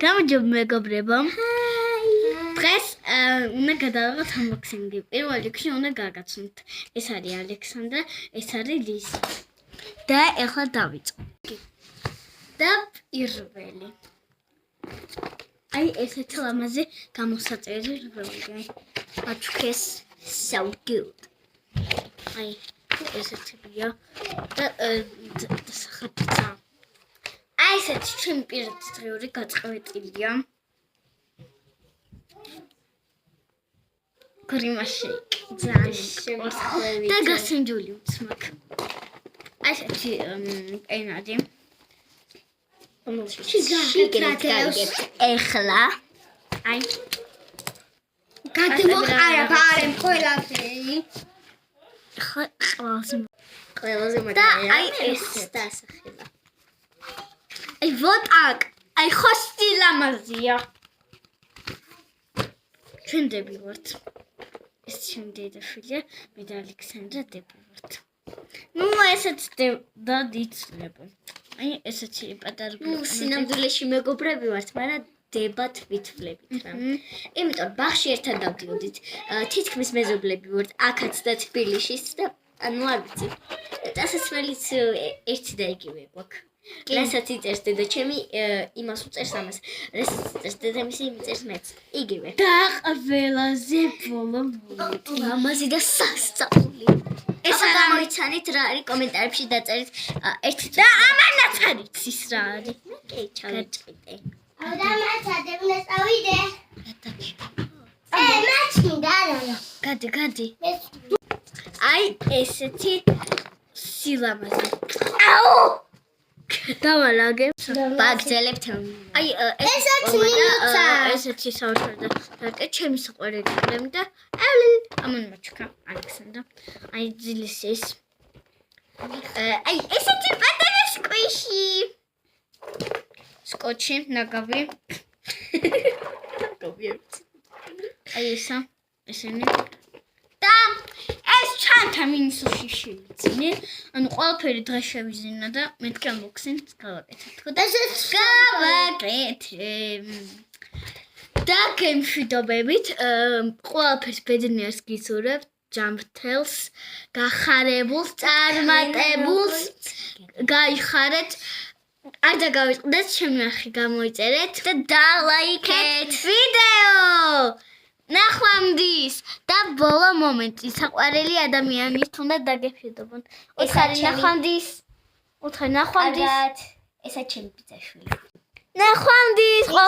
გამარჯობა მეგობრებო. დღეს უნდა გადავიღოთ unboxing-ი. პირველ რიგში უნდა გაგაცნოთ. ეს არის ალექსანდრა, ეს არის ლიზა. და ეხლა დავიწყო. და პირველი. აი ესეთი ლამაზი გამოსაწერი რბილი. აჩქეს so good. აი ესეთია. და სახათა. აი ესეთი ჩემი პირადი დღიური გაწყობილია. გრიმაში ძალიან შემოსხვევი და გასინჯულიც მაქვს. აი ესეთი პენადი. შეგაგეთ ეხლა. აი გადმოყარა ბარემ ყველაფერი. ყველაზე მაგარია. აი ეს დასახება. აი вот так. აი ხოსტი ლამაზია. ჩვენ დები ვართ. ეს ჩემი დედაშვილია, მე და ალექსანდრა დები ვართ. ნუ ესეც და დიცლება. აი ესეთი პატარა სინამდვილეში მეგობრები ვართ, მაგრამ დებათ ვითვლებით რა. იმიტომ ბაღში ერთად დავდიოდით. თითქმის მეზობლები ვართ, აქაც და თბილისშიც და ანუ არ ვიცი. დასასრულიც ერთი და იგივე გვაქვს. რასაც იწერს დედა ჩემი, იმას უწერს ამას. რასაც იწერს დედამისი, იმიწერს მეც. იგივე. და ყველაზე ბოლო ლამაზი და სასწაული. ეს გამოიცანით რა არის კომენტარებში დაწერით ერთი და ამანაც არის ის რა არის. კი, ჩავიწყიდე. დავამაჩადე, უნდა წავიდე. მაჩნდა რა. გადი. აი ესეთი სილამაზე. დავალაგე. ბაგძელებთ. აი ესეთი საერთოდ და ჩემი საყვარელი და ამან მაჩქა ალექსანდრა. აი ძილის ეს. აი ესეთი პატარა სკვიში. სკოჩი ნაგავი. აი ესა. ესენი. და ეს ჩანთა მინისოში შევიძინე. ანუ ყველაფერი დღეს შევიზინა და მეთქი unboxing-ს გავაკეთე. და გავაკეთე. და გემშვიდობებით ყველაფერს ბედნიერს გისურვებთ, ჯანმრთელს, გახარებულს, წარმატებულს, გაიხარეთ. არ დაგავიწყდეთ, ჩემი არხი გამოიწერეთ და დალაიქეთ ვიდეო. ნახვამდის და ბოლო მომენტი საყვარელი ადამიანის თუნდაც დაგეშვიდობოთ. ეს არის ნახვამდის. უთხე ნახვამდის. ესა ჩემი ბიძაშვილი. ნახვამდის.